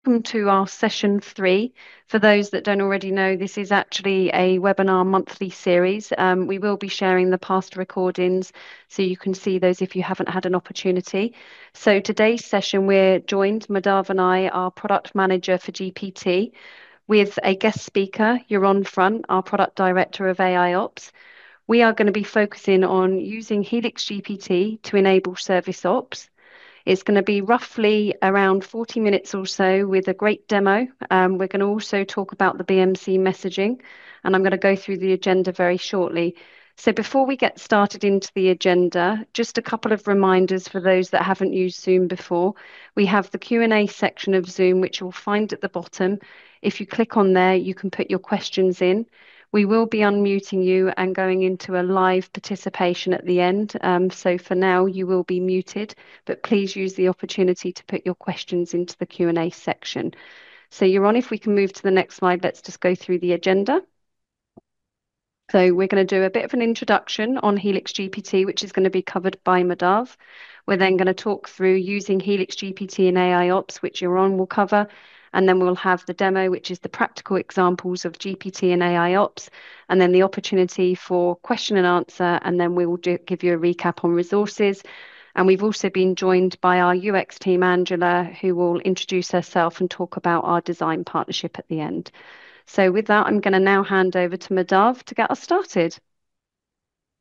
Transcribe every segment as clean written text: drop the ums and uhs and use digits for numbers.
welcome to our session 3. For those that don't already know, this is actually a webinar monthly series. We will be sharing the past recordings so you can see those if you haven't had an opportunity. So today's session, we're joined, Madhav and I, our product manager for GPT, with a guest speaker, Yaron Front, our product director of AIOps. We are going to be focusing on using HelixGPT to enable ServiceOps. It's going to be roughly around 40 minutes or so with a great demo. We're going to also talk about the BMC messaging, and I'm going to go through the agenda very shortly. So before we get started into the agenda, just a couple of reminders for those that haven't used Zoom before. We have the Q&A section of Zoom, which you'll find at the bottom. If you click on there, you can put your questions in. We will be unmuting you and going into a live participation at the end. So for now, you will be muted, but please use the opportunity to put your questions into the Q&A section. So Yaron, if we can move to the next slide, let's just go through the agenda. So we're going to do a bit of an introduction on HelixGPT, which is going to be covered by Madhav. We're then going to talk through using HelixGPT in AIOps, which Yaron will cover. And then we'll have the demo, which is the practical examples of GPT and AIOps, and then the opportunity for question and answer. And then we will give you a recap on resources. And we've also been joined by our UX team, Angela, who will introduce herself and talk about our design partnership at the end. So with that, I'm going to now hand over to Madhav to get us started.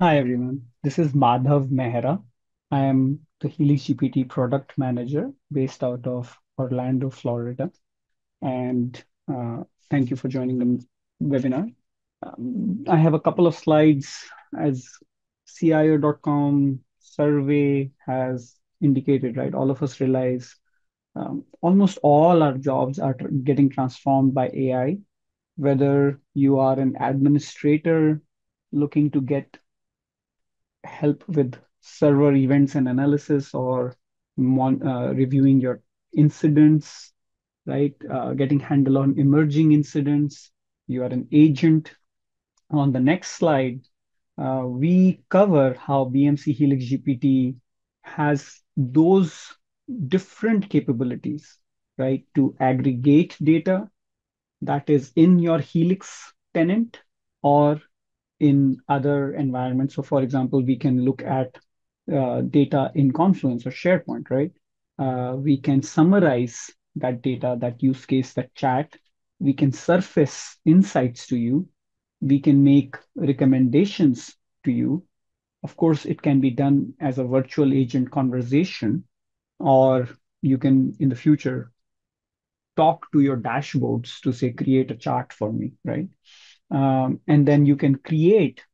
Hi everyone, this is Madhav Mehra. I am the HelixGPT product manager based out of Orlando, Florida. And thank you for joining the webinar. I have a couple of slides as CIO.com survey has indicated, right? All of us realize almost all our jobs are getting transformed by AI, whether you are an administrator looking to get help with server events and analysis or reviewing your incidents, right? Getting handle on emerging incidents. You are an agent. On the next slide, we cover how BMC Helix GPT has those different capabilities, right? To aggregate data that is in your Helix tenant or in other environments. So for example, we can look at data in Confluence or SharePoint, right? We can summarize that data, that use case, that chat. We can surface insights to you. We can make recommendations to you. Of course, it can be done as a virtual agent conversation, or you can, in the future, talk to your dashboards to say, create a chart for me, right? And then you can create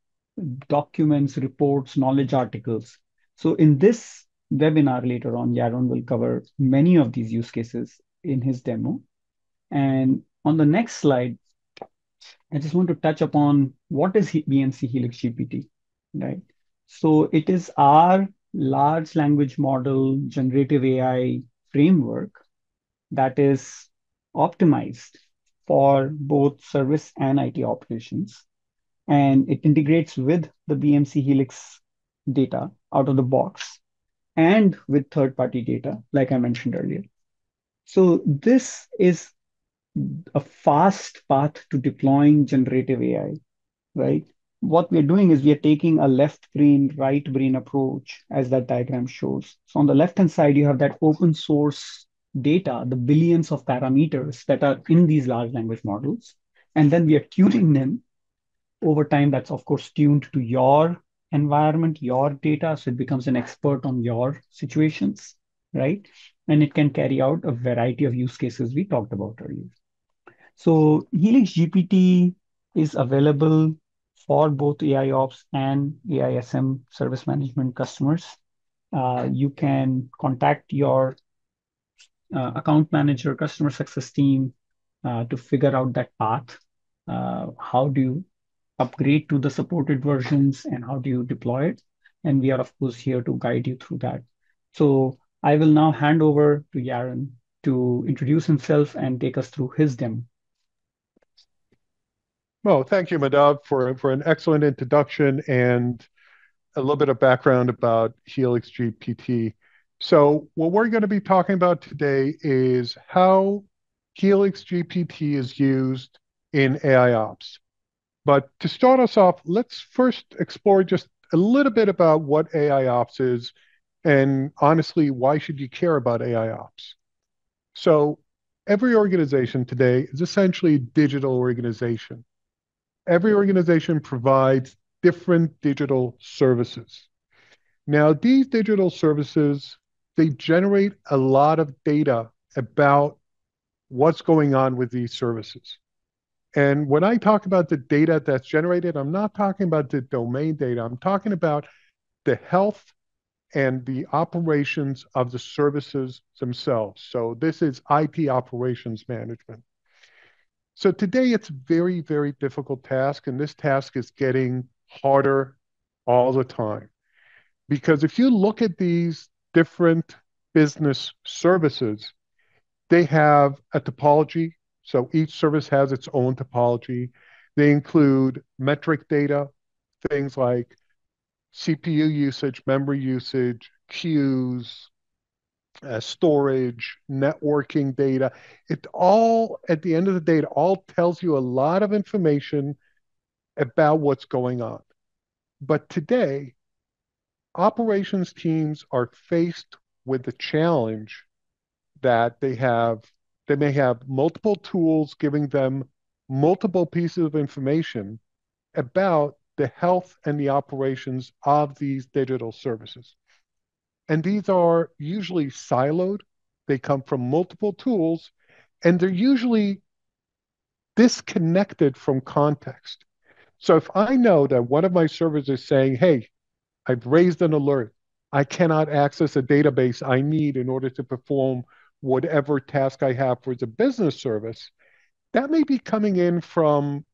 documents, reports, knowledge articles. So in this webinar later on, Yaron will cover many of these use cases in his demo. And on the next slide, I just want to touch upon what is BMC Helix GPT, right? So it is our large language model generative AI framework that is optimized for both service and IT operations. And it integrates with the BMC Helix data out of the box and with third-party data, like I mentioned earlier. So this is a fast path to deploying generative AI, right? What we're doing is we are taking a left brain, right brain approach, as that diagram shows. So on the left-hand side, you have that open source data, the billions of parameters that are in these large language models. And then we are tuning them over time. That's of course tuned to your environment, your data. So it becomes an expert on your situations, right? And it can carry out a variety of use cases we talked about earlier. So Helix GPT is available for both AIOps and AISM service management customers. You can contact your account manager, customer success team to figure out that path. How do you upgrade to the supported versions and how do you deploy it? And we are, of course, here to guide you through that. So I will now hand over to Yaron to introduce himself and take us through his demo. Well, thank you, Madhav, for an excellent introduction and a little bit of background about Helix GPT. So what we're going to be talking about today is how HelixGPT is used in AIOps. But to start us off, let's first explore just a little bit about what AIOps is, and honestly, why should you care about AIOps? So every organization today is essentially a digital organization. Every organization provides different digital services. Now, these digital services, they generate a lot of data about what's going on with these services. And when I talk about the data that's generated, I'm not talking about the domain data. I'm talking about the health and the operations of the services themselves. So this is IT operations management. So today it's a very, very difficult task, and this task is getting harder all the time. Because if you look at these different business services, they have a topology. So each service has its own topology. They include metric data, things like CPU usage, memory usage, queues, storage, networking data. It all, at the end of the day, it all tells you a lot of information about what's going on. But today, operations teams are faced with the challenge that they may have multiple tools giving them multiple pieces of information about the health and the operations of these digital services. And these are usually siloed. They come from multiple tools, and they're usually disconnected from context. So if I know that one of my servers is saying, hey, I've raised an alert, I cannot access a database I need in order to perform whatever task I have for the business service, that may be coming in from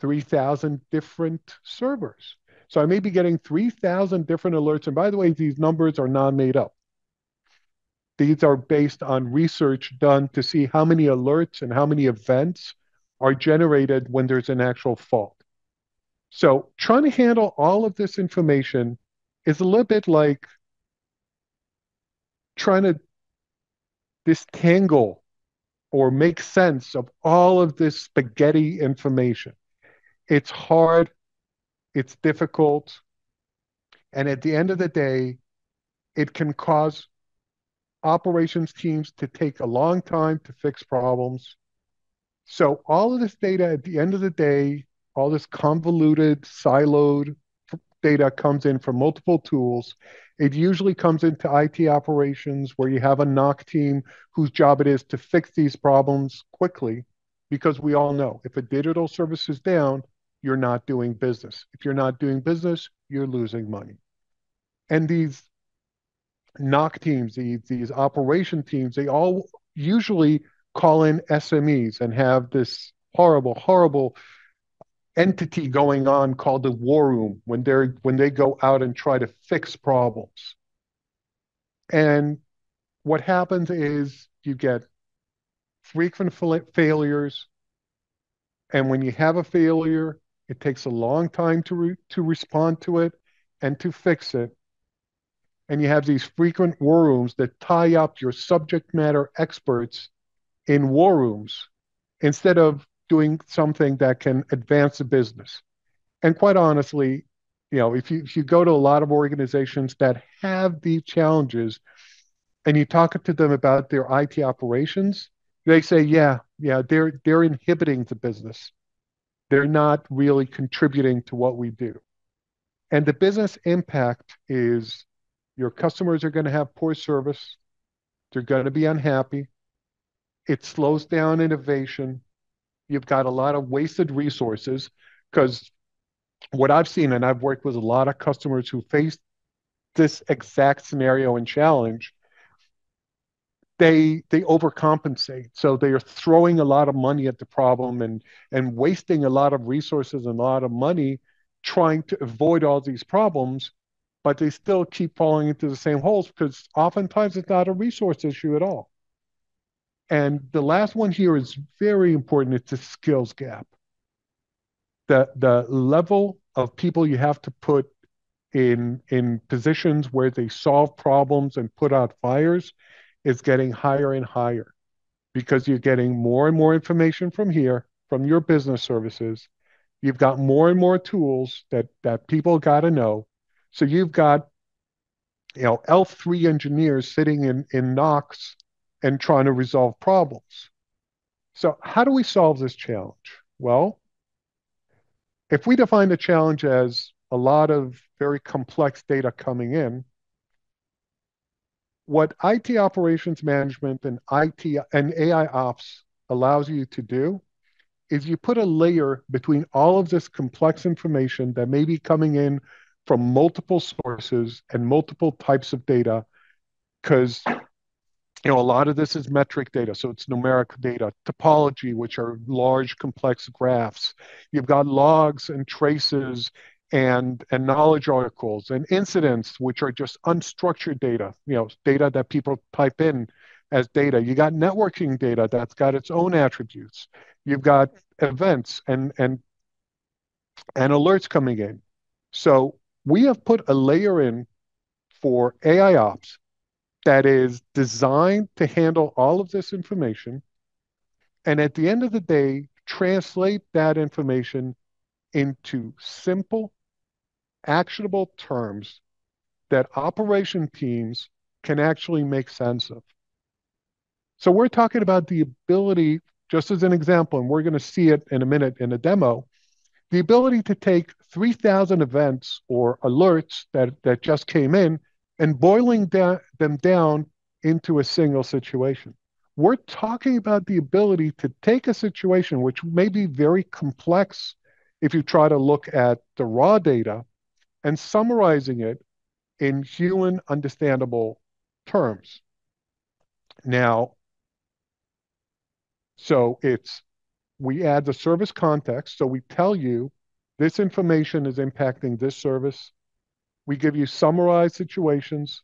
3,000 different servers. So I may be getting 3,000 different alerts. And by the way, these numbers are not made up. These are based on research done to see how many alerts and how many events are generated when there's an actual fault. So trying to handle all of this information is a little bit like trying to disentangle or make sense of all of this spaghetti information. It's hard, it's difficult, and at the end of the day, it can cause operations teams to take a long time to fix problems. So all of this data at the end of the day, all this convoluted, siloed data comes in from multiple tools. It usually comes into IT operations where you have a NOC team whose job it is to fix these problems quickly, because we all know if a digital service is down, you're not doing business. If you're not doing business, you're losing money. And these NOC teams, these operation teams, they all usually call in SMEs and have this horrible, horrible entity going on called the war room when they go out and try to fix problems. And what happens is you get frequent failures, and when you have a failure, it takes a long time to respond to it and to fix it. And you have these frequent war rooms that tie up your subject matter experts in war rooms instead of doing something that can advance the business. And quite honestly, if you go to a lot of organizations that have these challenges and you talk to them about their IT operations, they say, yeah, they're inhibiting the business. They're not really contributing to what we do. And the business impact is your customers are going to have poor service. They're going to be unhappy. It slows down innovation. You've got a lot of wasted resources, because what I've seen, and I've worked with a lot of customers who face this exact scenario and challenge, they overcompensate. So they are throwing a lot of money at the problem and wasting a lot of resources and a lot of money trying to avoid all these problems, but they still keep falling into the same holes because oftentimes it's not a resource issue at all. And the last one here is very important. It's a skills gap. The level of people you have to put in positions where they solve problems and put out fires is getting higher and higher. because you're getting more and more information from here, from your business services. You've got more and more tools that people got to know. So you've got, L3 engineers sitting in Knox and trying to resolve problems. So how do we solve this challenge? Well, if we define the challenge as a lot of very complex data coming in, what IT operations management and IT and AI ops allows you to do is you put a layer between all of this complex information that may be coming in from multiple sources and multiple types of data, because a lot of this is metric data, so it's numeric data, topology, which are large, complex graphs. You've got logs and traces and knowledge articles and incidents, which are just unstructured data, data that people type in as data. You got networking data that's got its own attributes. You've got events and alerts coming in. So we have put a layer in for AIOps that is designed to handle all of this information, and at the end of the day, translate that information into simple, actionable terms that operation teams can actually make sense of. So we're talking about the ability, just as an example, and we're going to see it in a minute in a demo, the ability to take 3,000 events or alerts that just came in and boiling them down into a single situation. We're talking about the ability to take a situation which may be very complex if you try to look at the raw data and summarizing it in human understandable terms. Now, so we add the service context. So we tell you this information is impacting this service. We give you summarized situations,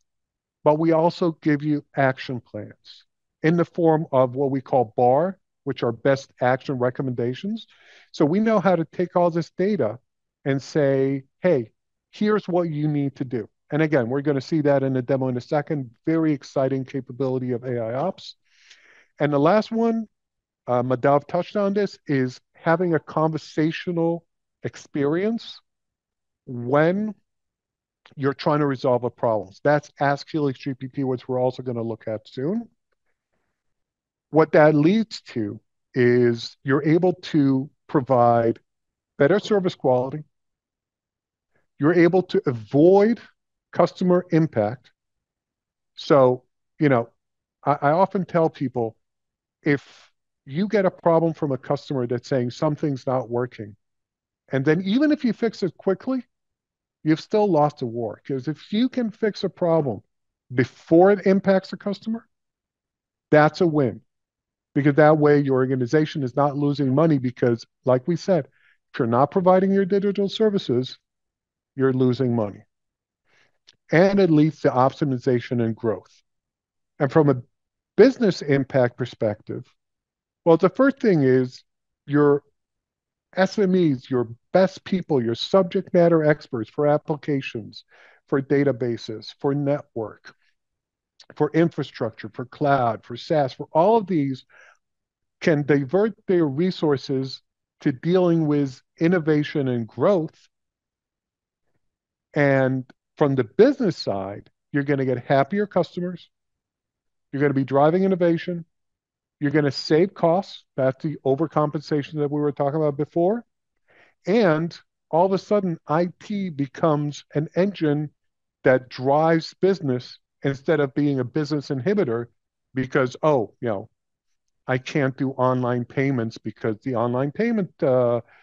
but we also give you action plans in the form of what we call BAR, which are best action recommendations. So we know how to take all this data and say, hey, here's what you need to do. And again, we're going to see that in a demo in a second. Very exciting capability of AIOps. And the last one, Madav touched on this, is having a conversational experience when you're trying to resolve a problem. That's Ask HelixGPT, which we're also going to look at soon. What that leads to is you're able to provide better service quality. You're able to avoid customer impact. So, I often tell people, if you get a problem from a customer that's saying something's not working, and then even if you fix it quickly, you've still lost a war. Because if you can fix a problem before it impacts the customer, that's a win. Because that way your organization is not losing money because, like we said, if you're not providing your digital services, you're losing money. And it leads to optimization and growth. And from a business impact perspective, well, the first thing is your SMEs, your best people, your subject matter experts for applications, for databases, for network, for infrastructure, for cloud, for SaaS, for all of these can divert their resources to dealing with innovation and growth. And from the business side, you're going to get happier customers. You're going to be driving innovation. You're going to save costs. That's the overcompensation that we were talking about before. And all of a sudden, IT becomes an engine that drives business instead of being a business inhibitor because, I can't do online payments because the online payment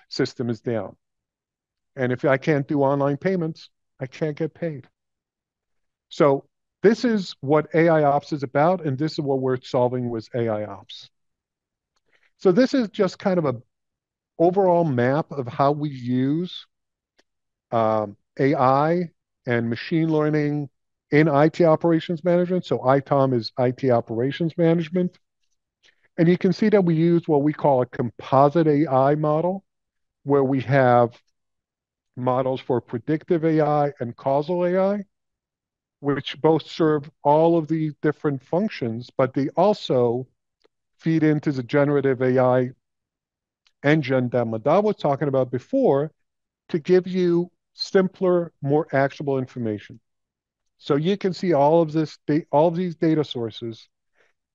system is down. And if I can't do online payments, I can't get paid. So this is what AIOps is about, and this is what we're solving with AIOps. So this is just kind of an overall map of how we use AI and machine learning in IT operations management. So ITOM is IT operations management. And you can see that we use what we call a composite AI model, where we have models for predictive AI and causal AI, which both serve all of the different functions, but they also feed into the generative AI engine that Madhav was talking about before to give you simpler, more actionable information. So you can see all of these data sources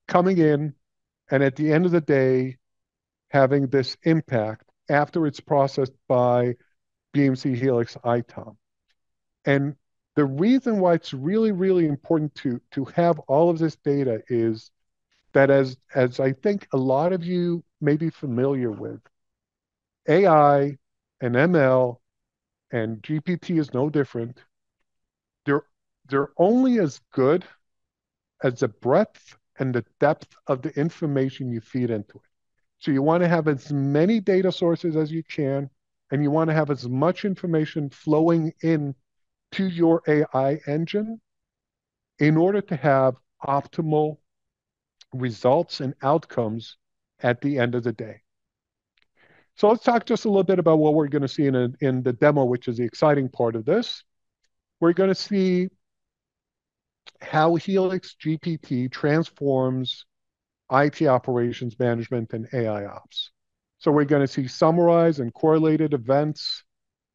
coming in, and at the end of the day, having this impact after it's processed by BMC Helix ITOM. And the reason why it's really, really important to have all of this data is that as I think a lot of you may be familiar with, AI and ML and GPT is no different. They're they're only as good as the breadth and the depth of the information you feed into it. So you want to have as many data sources as you can, and you want to have as much information flowing in to your AI engine in order to have optimal results and outcomes at the end of the day. So let's talk just a little bit about what we're going to see in the demo, which is the exciting part of this. We're going to see how Helix GPT transforms IT operations management and AIOps. So we're going to see summarized and correlated events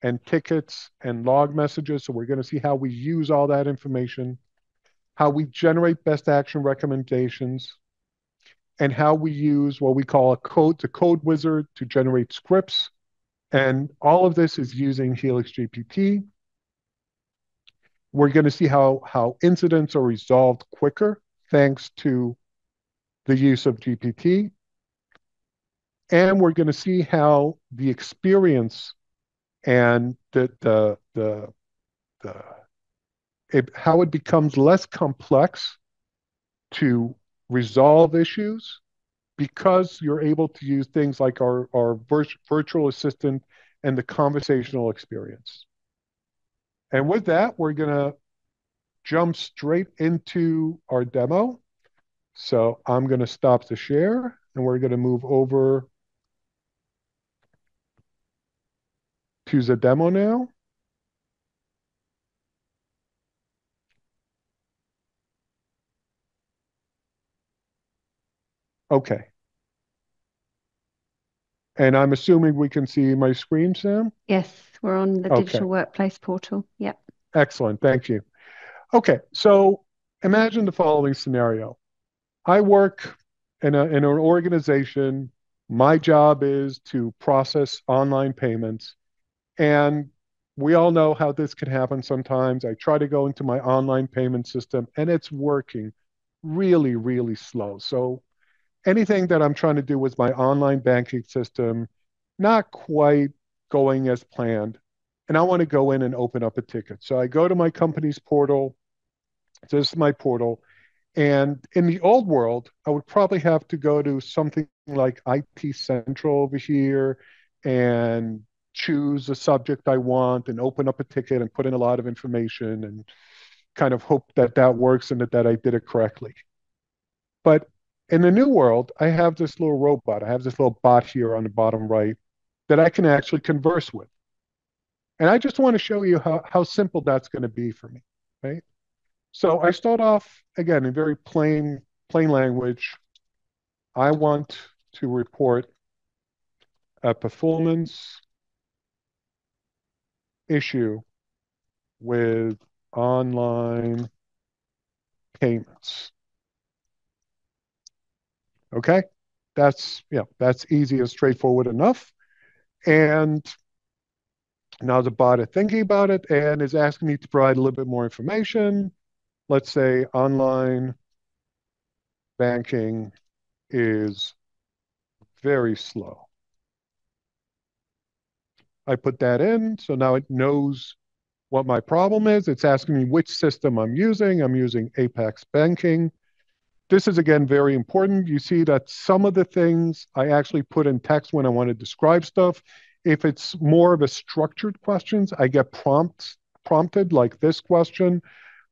and tickets and log messages. So we're going to see how we use all that information, how we generate best action recommendations, and how we use what we call the code wizard to generate scripts. And all of this is using HelixGPT. We're going to see how incidents are resolved quicker thanks to the use of GPT. And we're going to see how the experience and how it becomes less complex to resolve issues because you're able to use things like our virtual assistant and the conversational experience. And with that, we're going to jump straight into our demo. So I'm going to stop the share, and we're going to move over to the demo now. Okay. And I'm assuming we can see my screen, Sam? Yes, we're on the Okay. digital workplace portal. Yep. Excellent. Thank you. Okay. So imagine the following scenario. I work in an organization. My job is to process online payments. And we all know how this can happen sometimes. I try to go into my online payment system, and it's working really, really slow. So anything that I'm trying to do with my online banking system, not quite going as planned. And I want to go in and open up a ticket. So I go to my company's portal. This is my portal. And in the old world, I would probably have to go to something like IT Central over here and choose a subject I want and open up a ticket and put in a lot of information and kind of hope that that works and that I did it correctly. But in the new world, I have this little robot. I have this little bot here on the bottom right that I can actually converse with. And I just want to show you how simple that's going to be for me, right? So I start off, again, in very plain language. I want to report a performance issue with online payments. Okay, that's easy and straightforward enough. And now the bot is thinking about it and is asking me to provide a little bit more information. Let's say online banking is very slow. I put that in, so now it knows what my problem is. It's asking me which system I'm using. I'm using Apex Banking. This is, again, very important. You see that some of the things I actually put in text when I want to describe stuff. If it's more of a structured questions, I get prompted like this question.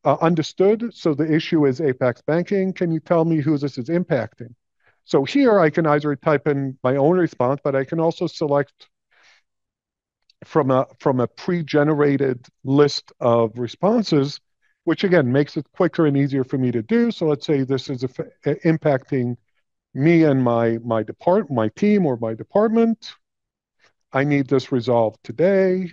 Understood. So the issue is Apex Banking. Can you tell me who this is impacting? So here I can either type in my own response, but I can also select from a pre-generated list of responses, which again makes it quicker and easier for me to do. So let's say this is impacting me and my team or my department. I need this resolved today.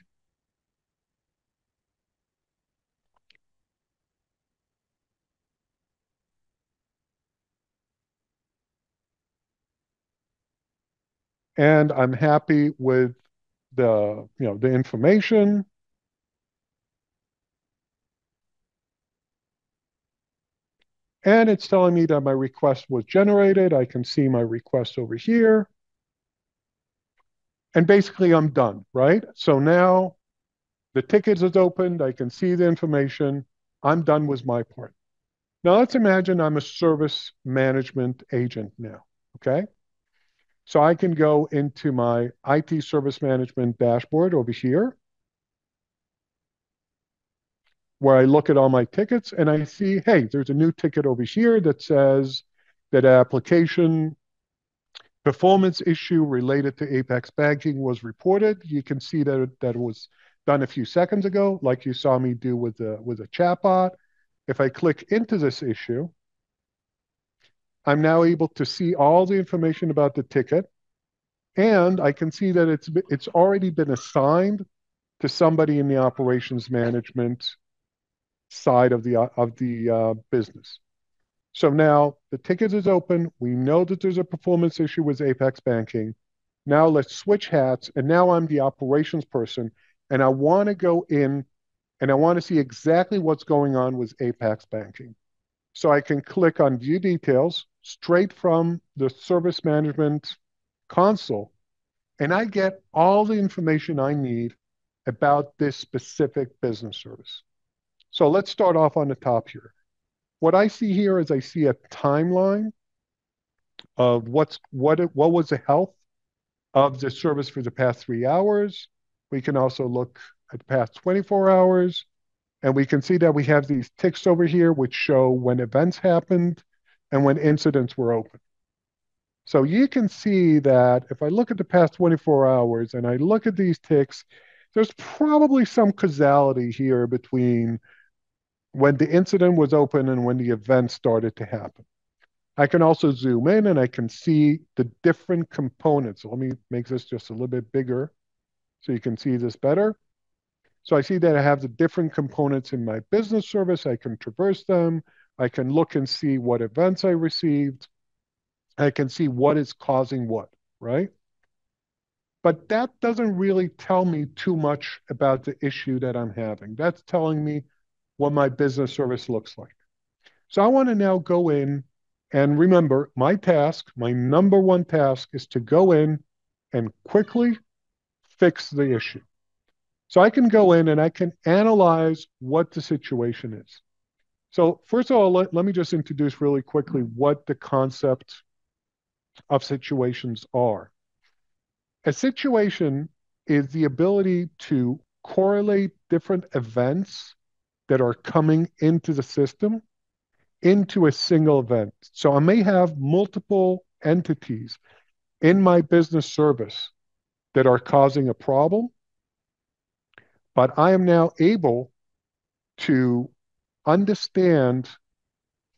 And I'm happy with the information. And it's telling me that my request was generated. I can see my request over here. And basically I'm done, right? So now the ticket is opened. I can see the information. I'm done with my part. Now let's imagine I'm a service management agent now, okay? So I can go into my IT service management dashboard over here, where I look at all my tickets and I see, hey, there's a new ticket over here that says that application performance issue related to Apex banking was reported. You can see that it was done a few seconds ago, like you saw me do with a chatbot. If I click into this issue, I'm now able to see all the information about the ticket, and I can see that it's already been assigned to somebody in the operations management side of the business. So now the ticket is open. We know that there's a performance issue with Apex banking. Now let's switch hats, and now I'm the operations person, and I want to go in and I want to see exactly what's going on with Apex banking. So I can click on View Details straight from the Service Management console, and I get all the information I need about this specific business service. So let's start off on the top here. What I see here is I see a timeline of what was the health of the service for the past 3 hours. We can also look at the past 24 hours, and we can see that we have these ticks over here which show when events happened and when incidents were open. So you can see that if I look at the past 24 hours and I look at these ticks, there's probably some causality here between when the incident was open and when the event started to happen. I can also zoom in and I can see the different components. So let me make this just a little bit bigger so you can see this better. So I see that I have the different components in my business service. I can traverse them. I can look and see what events I received. I can see what is causing what, right? But that doesn't really tell me too much about the issue that I'm having. That's telling me what my business service looks like. So I want to now go in and remember my task, my number one task is to go in and quickly fix the issue. So I can go in and I can analyze what the situation is. So first of all, let me just introduce really quickly what the concept of situations are. A situation is the ability to correlate different events that are coming into the system into a single event. So I may have multiple entities in my business service that are causing a problem, but I am now able to understand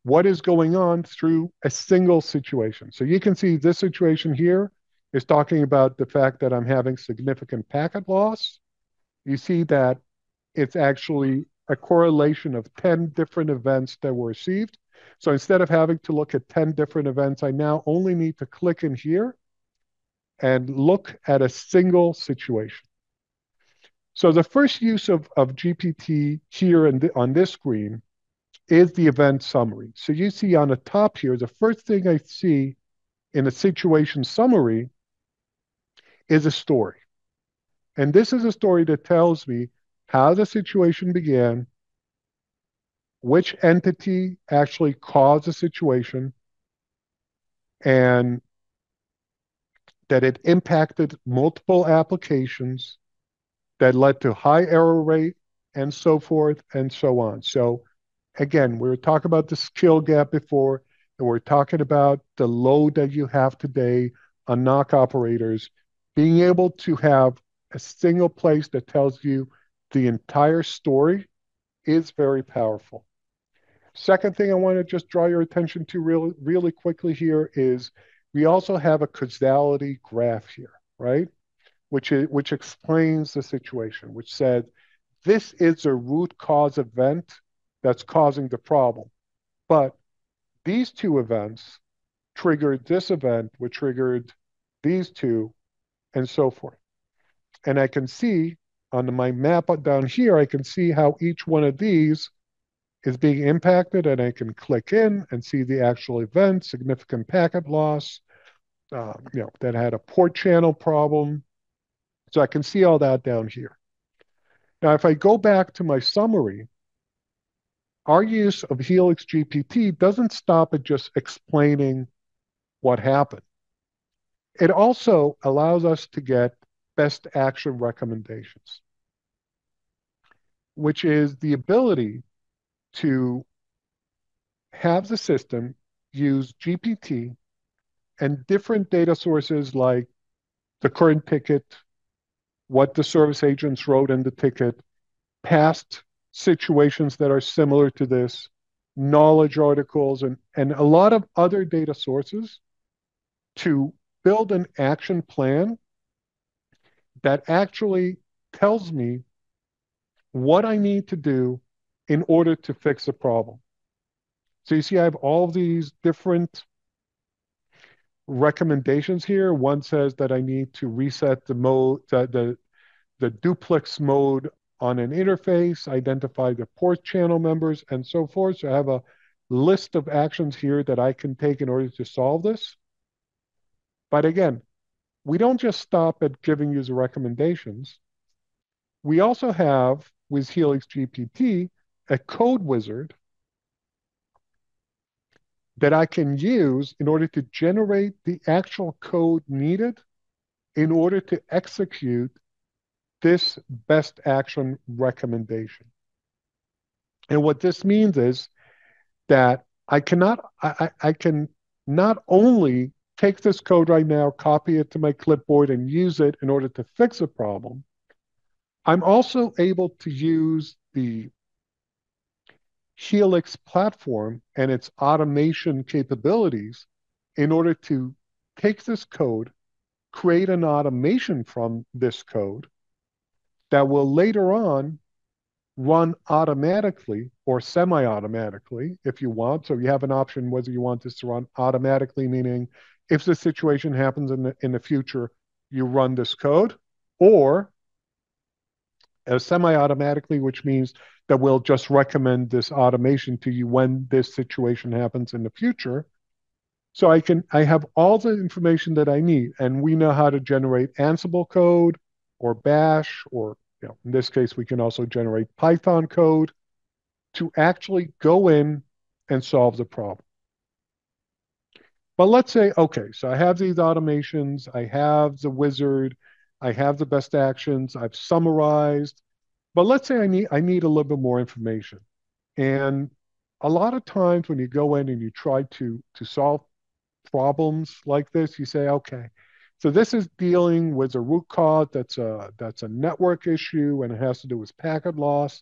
what is going on through a single situation. So you can see this situation here is talking about the fact that I'm having significant packet loss. You see that it's actually a correlation of 10 different events that were received. So instead of having to look at 10 different events, I now only need to click in here and look at a single situation. So the first use of GPT here on this screen is the event summary. So you see on the top here, the first thing I see in a situation summary is a story. And this is a story that tells me how the situation began, which entity actually caused the situation, and that it impacted multiple applications that led to high error rate and so forth and so on. So again, we were talking about the skill gap before, and we're talking about the load that you have today on NOC operators. Being able to have a single place that tells you the entire story is very powerful. Second thing I want to just draw your attention to really quickly here is we also have a causality graph here, right? Which explains the situation, which said this is a root cause event that's causing the problem. But these two events triggered this event, which triggered these two, and so forth. And I can see on my map down here, I can see how each one of these is being impacted, and I can click in and see the actual event, significant packet loss, that had a port channel problem. So I can see all that down here. Now, if I go back to my summary, our use of Helix GPT doesn't stop at just explaining what happened. It also allows us to get best action recommendations, which is the ability to have the system use GPT and different data sources like the current ticket, what the service agents wrote in the ticket, past situations that are similar to this, knowledge articles, and a lot of other data sources to build an action plan that actually tells me what I need to do in order to fix a problem. So you see, I have all these different recommendations here. One says that I need to reset the mode, the duplex mode on an interface, identify the port channel members, and so forth. So I have a list of actions here that I can take in order to solve this. But again, we don't just stop at giving user recommendations. We also have, with Helix GPT, a code wizard that I can use in order to generate the actual code needed in order to execute this best action recommendation. And what this means is that I can not only take this code right now, copy it to my clipboard, and use it in order to fix a problem, I'm also able to use the Helix platform and its automation capabilities in order to take this code, create an automation from this code that will later on run automatically or semi-automatically if you want. So you have an option whether you want this to run automatically, meaning if the situation happens in the future, you run this code, or semi-automatically, which means that we'll just recommend this automation to you when this situation happens in the future. So I have all the information that I need, and we know how to generate Ansible code or Bash, or in this case, we can also generate Python code to actually go in and solve the problem. But let's say, okay, so I have these automations, I have the wizard, I have the best actions, I've summarized, but let's say I need a little bit more information. And a lot of times when you go in and you try to solve problems like this, you say, okay, so this is dealing with a root cause that's a network issue and it has to do with packet loss.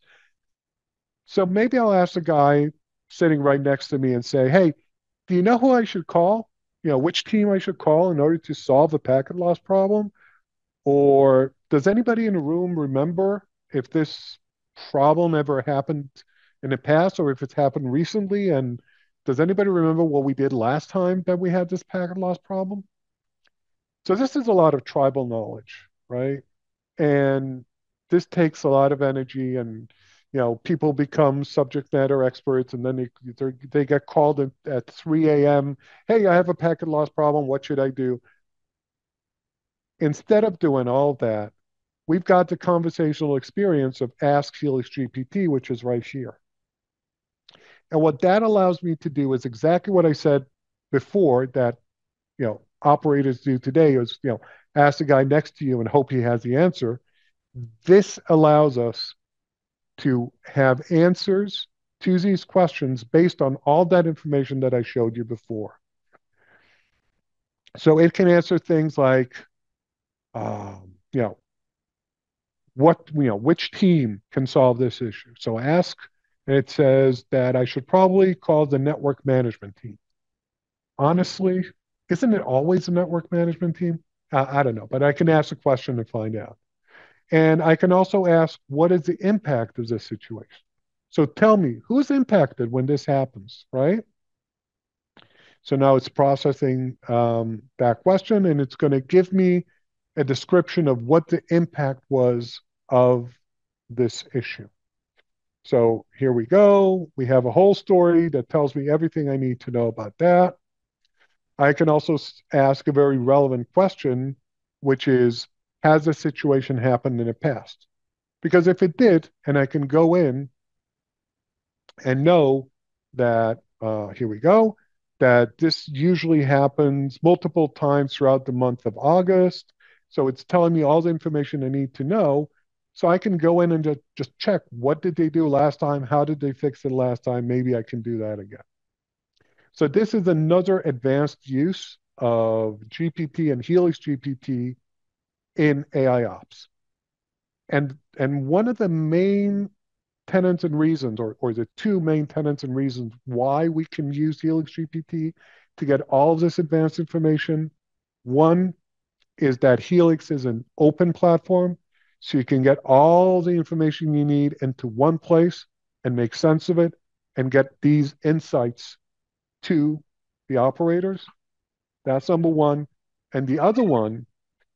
So maybe I'll ask the guy sitting right next to me and say, hey, do you know who I should call? Which team I should call in order to solve the packet loss problem? Or does anybody in the room remember if this problem ever happened in the past or if it's happened recently? And does anybody remember what we did last time that we had this packet loss problem? So this is a lot of tribal knowledge, right? And this takes a lot of energy, and people become subject matter experts, and then they get called at 3 a.m. Hey, I have a packet loss problem. What should I do? Instead of doing all that, we've got the conversational experience of Ask Helix GPT, which is right here. And what that allows me to do is exactly what I said before that operators do today is ask the guy next to you and hope he has the answer. This allows us to have answers to these questions based on all that information that I showed you before. So it can answer things like, which team can solve this issue? So ask, and it says that I should probably call the network management team. Honestly, Isn't it always a network management team? I don't know, but I can ask a question and find out. And I can also ask, what is the impact of this situation? So tell me, who's impacted when this happens, right? So now it's processing that question, and it's going to give me a description of what the impact was of this issue. So here we go. We have a whole story that tells me everything I need to know about that. I can also ask a very relevant question, which is, has a situation happened in the past? Because if it did, and I can go in and know that, here we go, that this usually happens multiple times throughout the month of August. So it's telling me all the information I need to know. So I can go in and just check, what did they do last time? How did they fix it last time? Maybe I can do that again. So this is another advanced use of GPT and Helix GPT in AIOps. And one of the main tenets and reasons, or the two main tenets and reasons why we can use Helix GPT to get all of this advanced information. One is that Helix is an open platform, so you can get all the information you need into one place and make sense of it and get these insights to the operators. That's number one. And the other one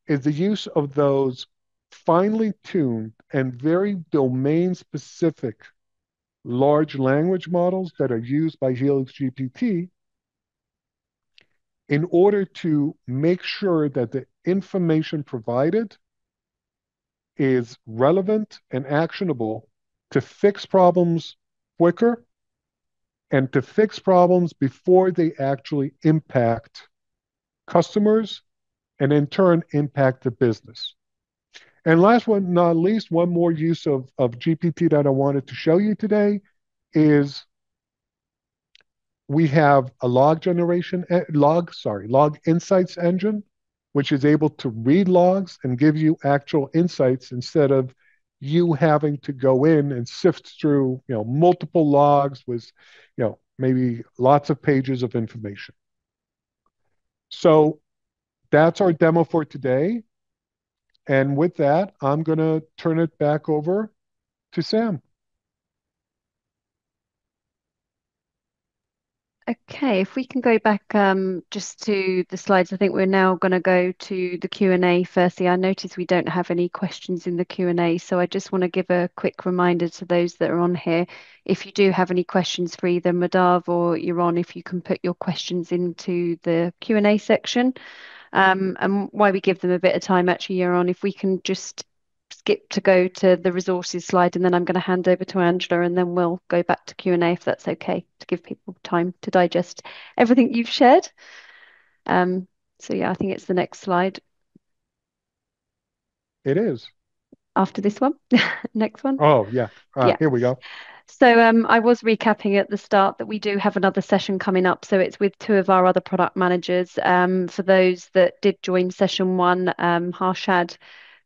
is the use of those finely tuned and very domain specific large language models that are used by Helix GPT in order to make sure that the information provided is relevant and actionable to fix problems quicker and to fix problems before they actually impact customers and in turn impact the business. And last but not least, one more use of GPT that I wanted to show you today is we have a log insights engine, which is able to read logs and give you actual insights instead of you having to go in and sift through, multiple logs with, maybe lots of pages of information. So that's our demo for today. And with that, I'm going to turn it back over to Sam. Okay, if we can go back just to the slides, I think we're now going to go to the Q&A. Firstly, I notice we don't have any questions in the Q&A, so I just want to give a quick reminder to those that are on here. If you do have any questions for either Madhav or Yaron, if you can put your questions into the Q&A section. And why we give them a bit of time, actually, Yaron, if we can just skip to go to the resources slide, and then I'm going to hand over to Angela, and then we'll go back to Q&A if that's okay, to give people time to digest everything you've shared. So yeah, I think it's the next slide. It is. After this one. Next one. Oh, yeah. Yeah. Here we go. So I was recapping at the start that we do have another session coming up. So it's with two of our other product managers. For those that did join session one, Harshad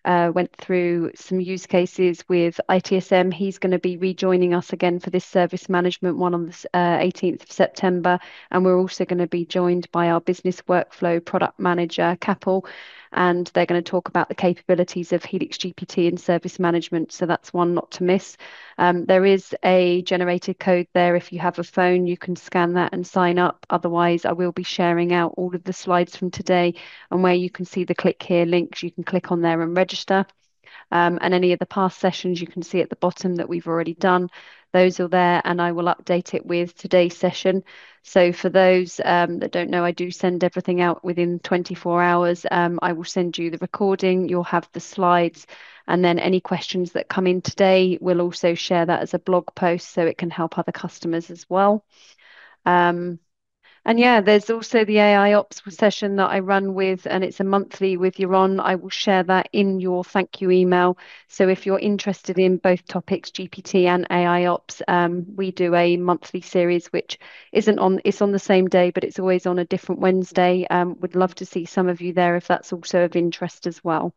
went through some use cases with ITSM. He's going to be rejoining us again for this service management one on the 18th of September. And we're also going to be joined by our business workflow product manager, Kapil, and they're going to talk about the capabilities of Helix GPT in service management. So that's one not to miss. There is a generated code there. If you have a phone, you can scan that and sign up. Otherwise, I will be sharing out all of the slides from today, and where you can see the click here links, you can click on there and register. And any of the past sessions you can see at the bottom that we've already done. Those are there, and I will update it with today's session. So for those that don't know, I do send everything out within 24 hours. I will send you the recording, you'll have the slides, and then any questions that come in today, we'll also share that as a blog post so it can help other customers as well. And yeah, there's also the AIOps session that I run with, and it's a monthly with Yaron. I will share that in your thank you email. So if you're interested in both topics, GPT and AIOps, we do a monthly series, which it's on the same day, but it's always on a different Wednesday. Would love to see some of you there if that's also of interest as well.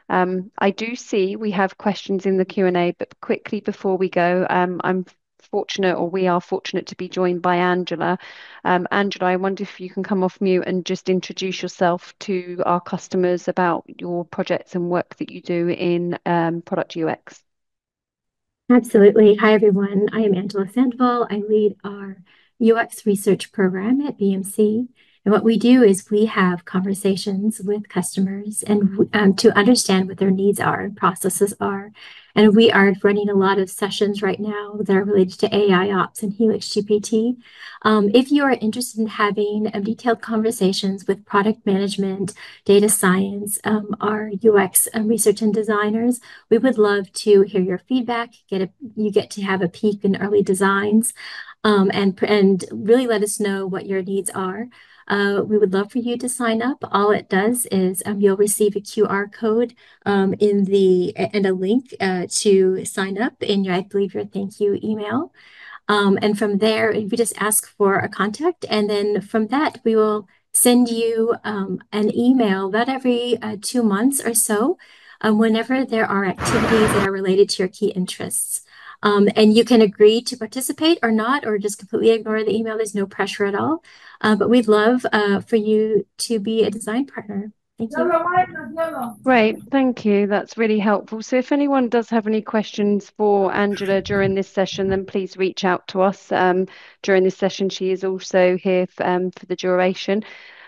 I do see we have questions in the Q&A, but quickly before we go, I'm fortunate, or we are fortunate to be joined by Angela. Angela, I wonder if you can come off mute and just introduce yourself to our customers about your projects and work that you do in product UX. Absolutely. Hi, everyone. I am Angela Sandoval. I lead our UX research program at BMC. And what we do is we have conversations with customers and to understand what their needs are and processes are. And we are running a lot of sessions right now that are related to AIOps and HelixGPT. If you are interested in having detailed conversations with product management, data science, our UX research and designers, we would love to hear your feedback. You get to have a peek in early designs, and really let us know what your needs are. We would love for you to sign up. All it does is you'll receive a QR code and a link to sign up in your, I believe, your thank you email. And from there, we just ask for a contact, and then from that, we will send you an email about every 2 months or so, whenever there are activities that are related to your key interests. And you can agree to participate or not, or just completely ignore the email. There's no pressure at all. But we'd love for you to be a design partner. Thank you. Great, thank you. That's really helpful. So if anyone does have any questions for Angela during this session, then please reach out to us during this session. She is also here for the duration.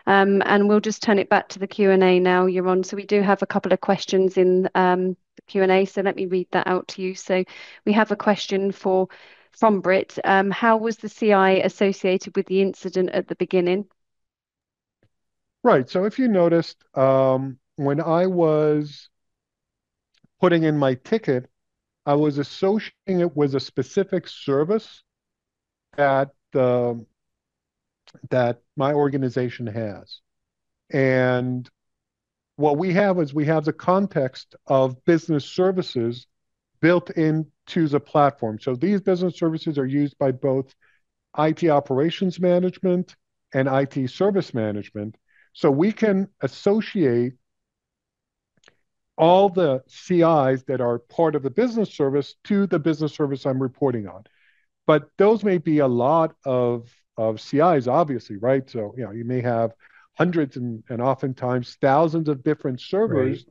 And we'll just turn it back to the Q&A now, Yaron. So we do have a couple of questions in the Q&A, so let me read that out to you. So we have a question from Britt. How was the CI associated with the incident at the beginning? Right. So if you noticed, when I was putting in my ticket, I was associating it with a specific service that that my organization has. And what we have is we have the context of business services built into the platform. So these business services are used by both IT operations management and IT service management. So we can associate all the CIs that are part of the business service to the business service I'm reporting on. But those may be a lot of CIs, obviously, right? So, you may have hundreds and oftentimes thousands of different servers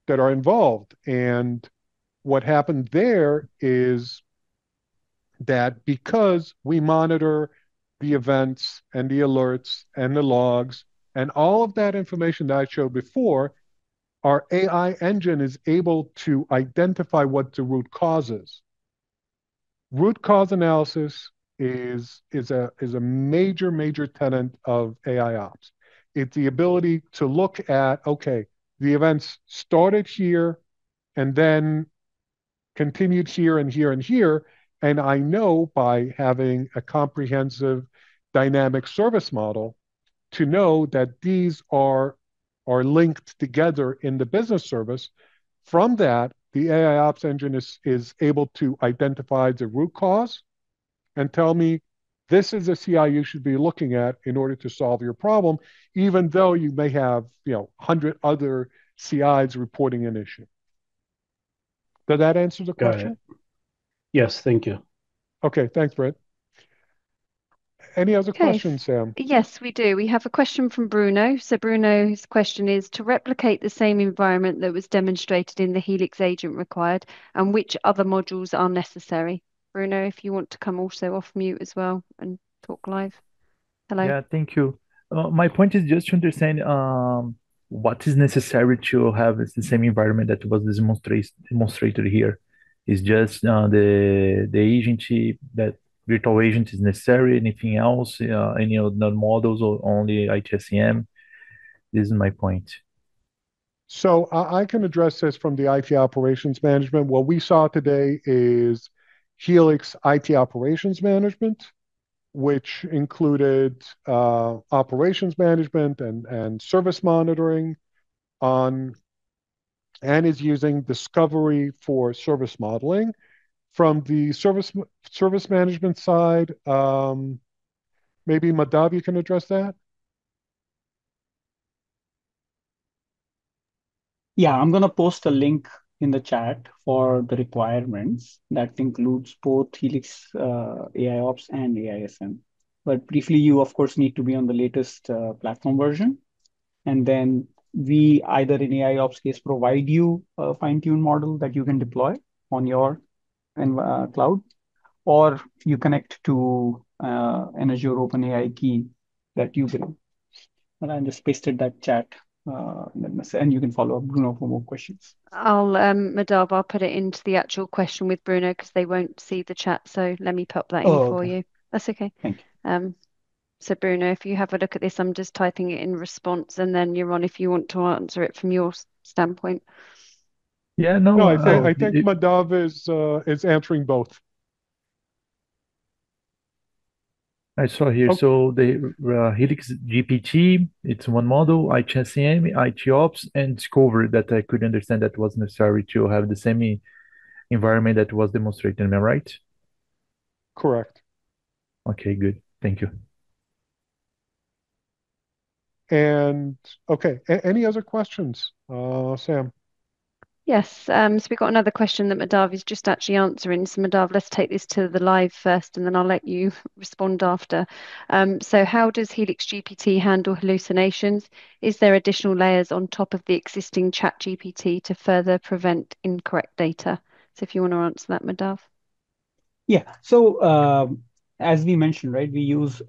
that are involved. And what happened there is that because we monitor the events and the alerts and the logs and all of that information that I showed before, our AI engine is able to identify what the root cause is. Root cause analysis is a major tenet of AIOps. It's the ability to look at, okay, the events started here and then continued here and here and here. And I know by having a comprehensive dynamic service model to know that these are linked together in the business service. From that, the AIOps engine is able to identify the root cause and tell me this is a CI you should be looking at in order to solve your problem, even though you may have 100 other CIs reporting an issue. Does that answer the question? Yes, thank you. Okay, thanks, Brett. Any other questions, Sam? Yes, we do. We have a question from Bruno. So Bruno's question is, to replicate the same environment that was demonstrated in the Helix agent required, and which other modules are necessary? Bruno, if you want to come also off mute as well and talk live. Hello. Yeah, thank you. My point is just to understand what is necessary to have the same environment that was demonstrated here. Is just the agent, that virtual agent is necessary? Anything else? Any other models, or only ITSM? This is my point. So I can address this from the IT operations management. What we saw today is Helix IT operations management, which included operations management and service monitoring and is using discovery for service modeling. From the service management side, maybe Madhav, you can address that? Yeah, I'm going to post a link in the chat for the requirements. That includes both Helix AIOps and AISM. But briefly, you of course need to be on the latest platform version. And then we either in AIOps case provide you a fine-tuned model that you can deploy on your cloud, or you connect to an Azure OpenAI key that you bring. And I just pasted that chat, and you can follow up, Bruno, for more questions. Madhav, I'll put it into the actual question with Bruno because they won't see the chat. So let me pop that in for Okay. you. That's okay. Thank you. So Bruno, if you have a look at this, I'm just typing it in response, and then you're on if you want to answer it from your standpoint. Yeah, No, no, I think Madhav is answering both. I saw here. Okay. So the Helix GPT, it's one model, ITSM, ITOps, and Discovery that I could understand that was necessary to have the same environment that was demonstrated. Am I right? Correct. Okay, good. Thank you. And okay, any other questions, Sam? Yes, so we've got another question that Madhav is just actually answering. So Madhav, let's take this to the live first, and then I'll let you respond after. So how does Helix GPT handle hallucinations? Is there additional layers on top of the existing chat GPT to further prevent incorrect data? So if you want to answer that, Madhav. Yeah. So as we mentioned, right, we use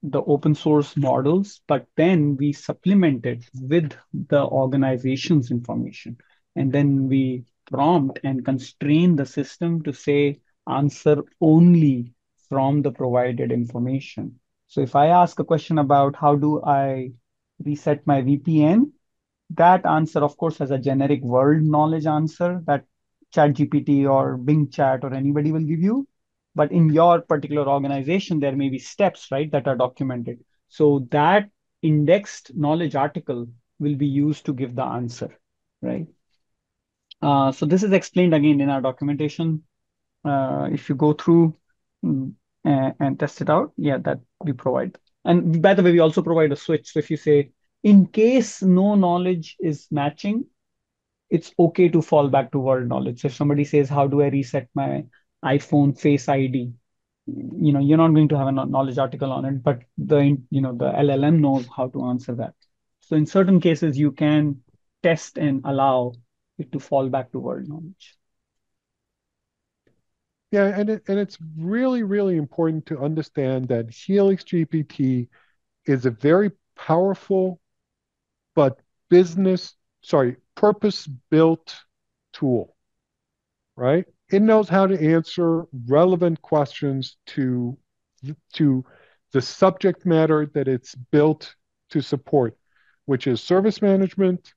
the open source models, but then we supplement it with the organization's information. And then we prompt and constrain the system to say, answer only from the provided information. So if I ask a question about how do I reset my VPN, that answer, of course, has a generic world knowledge answer that ChatGPT or Bing Chat or anybody will give you. But in your particular organization, there may be steps, right, that are documented. So that indexed knowledge article will be used to give the answer, right? So this is explained again in our documentation. If you go through and test it out, yeah, that we provide. And by the way, we also provide a switch. So if you say, in case no knowledge is matching, it's okay to fall back to world knowledge. So if somebody says, how do I reset my iPhone Face ID? You're not going to have a knowledge article on it, but the LLM knows how to answer that. So in certain cases, you can test and allow it to fall back to world knowledge. Yeah, and it's really, really important to understand that Helix GPT is a very powerful but purpose-built tool, right? It knows how to answer relevant questions to the subject matter that it's built to support, which is service management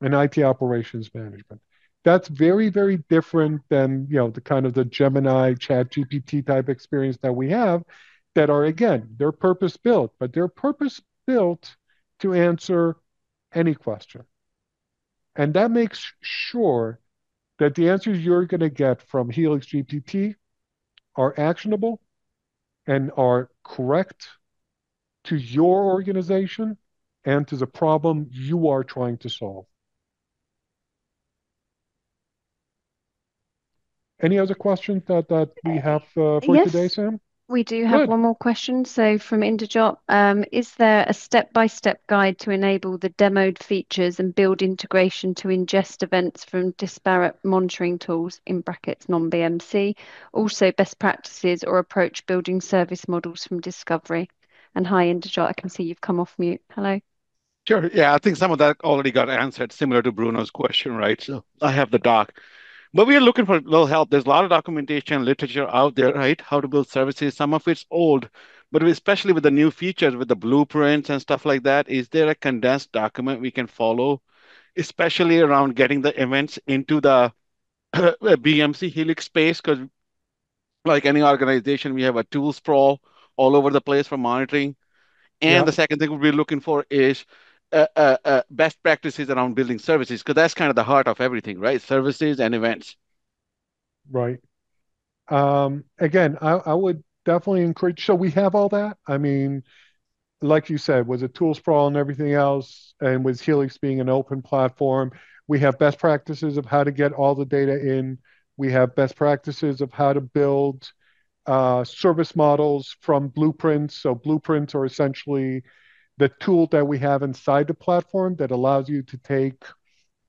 and IT operations management. That's very, very different than the kind of the Gemini, Chat GPT type experience that we have that are, again, they're purpose built, but they're purpose built to answer any question. And that makes sure that the answers you're going to get from Helix GPT are actionable and are correct to your organization and to the problem you are trying to solve. Any other questions that we have for today, Yes, Sam? we do have Good. one more question. So from Indijot, is there a step-by-step guide to enable the demoed features and build integration to ingest events from disparate monitoring tools, in brackets non-BMC, also best practices or approach building service models from discovery? And hi, Indijot, I can see you've come off mute. Hello. Sure. Yeah, I think some of that already got answered, similar to Bruno's question, right? So I have the doc. But we are looking for a little help. There's a lot of documentation, literature out there, right? How to build services. Some of it's old, but especially with the new features, with the blueprints and stuff like that, is there a condensed document we can follow, especially around getting the events into the BMC Helix space? Because like any organization, we have a tool sprawl all over the place for monitoring. And Yeah, the second thing we're looking for is best practices around building services, because that's kind of the heart of everything, right? Services and events. right. Again, I would definitely encourage. So we have all that. I mean, like you said, with the tool sprawl and everything else, and with Helix being an open platform, we have best practices of how to get all the data in. We have best practices of how to build service models from blueprints. So blueprints are essentially the tool that we have inside the platform that allows you to take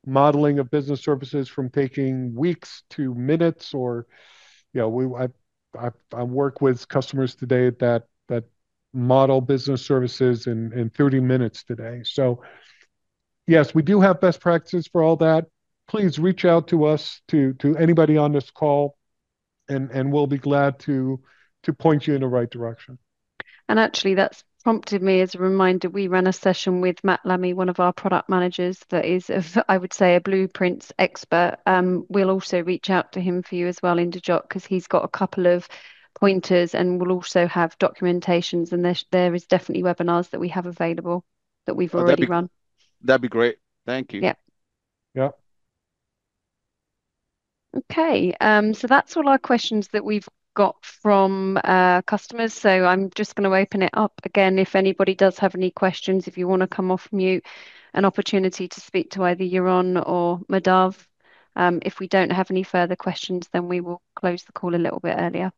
modeling of business services from taking weeks to minutes, or I work with customers today that model business services in 30 minutes today. So yes, we do have best practices for all that. Please reach out to us, to anybody on this call, and we'll be glad to point you in the right direction. And actually, that's prompted me as a reminder. We ran a session with Matt Lammy, one of our product managers, that is, I would say, a blueprints expert. We'll also reach out to him for you as well, Indijot, because he's got a couple of pointers, and we'll also have documentations. And there is definitely webinars that we have available that we've Oh, already run. that'd be great. Thank you. Yeah. Yeah. Okay. So that's all our questions that we've got from customers. So I'm just going to open it up again. If anybody does have any questions, if you want to come off mute, an opportunity to speak to either Yaron or Madav. If we don't have any further questions, then we will close the call a little bit earlier.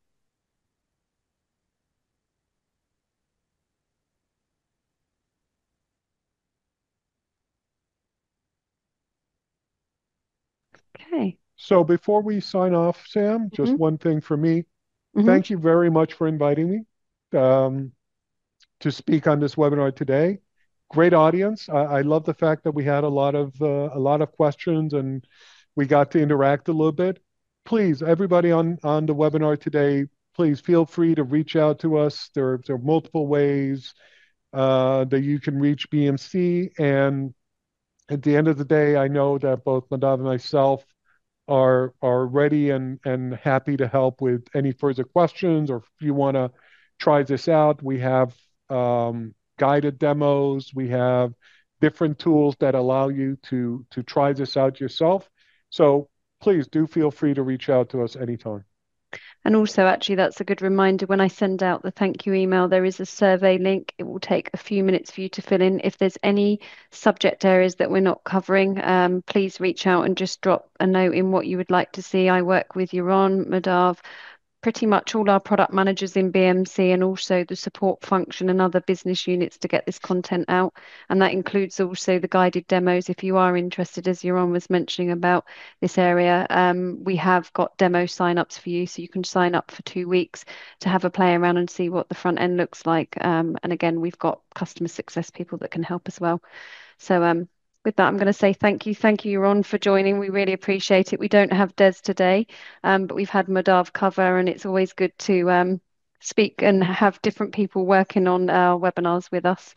Okay. So before we sign off, Sam, just one thing for me. Thank you very much for inviting me to speak on this webinar today. Great audience. I love the fact that we had a lot of questions and we got to interact a little bit. Please, everybody on the webinar today, please feel free to reach out to us. There are multiple ways that you can reach BMC. And at the end of the day, I know that both Madav and myself are ready and happy to help with any further questions, or if you want to try this out, we have guided demos. We have different tools that allow you to try this out yourself. So please do feel free to reach out to us anytime. And also, actually, that's a good reminder. When I send out the thank you email, there is a survey link. It will take a few minutes for you to fill in. If there's any subject areas that we're not covering, please reach out and just drop a note in what you would like to see. I work with Yaron, Madav, pretty much all our product managers in BMC, and also the support function and other business units to get this content out. And that includes also the guided demos. If you are interested, as Yaron was mentioning about this area, we have got demo sign-ups for you. So you can sign up for 2 weeks to have a play around and see what the front end looks like. And again, we've got customer success people that can help as well. So with that, I'm going to say thank you. Thank you, Yaron, for joining. We really appreciate it. We don't have Des today, but we've had Madav cover, and it's always good to speak and have different people working on our webinars with us.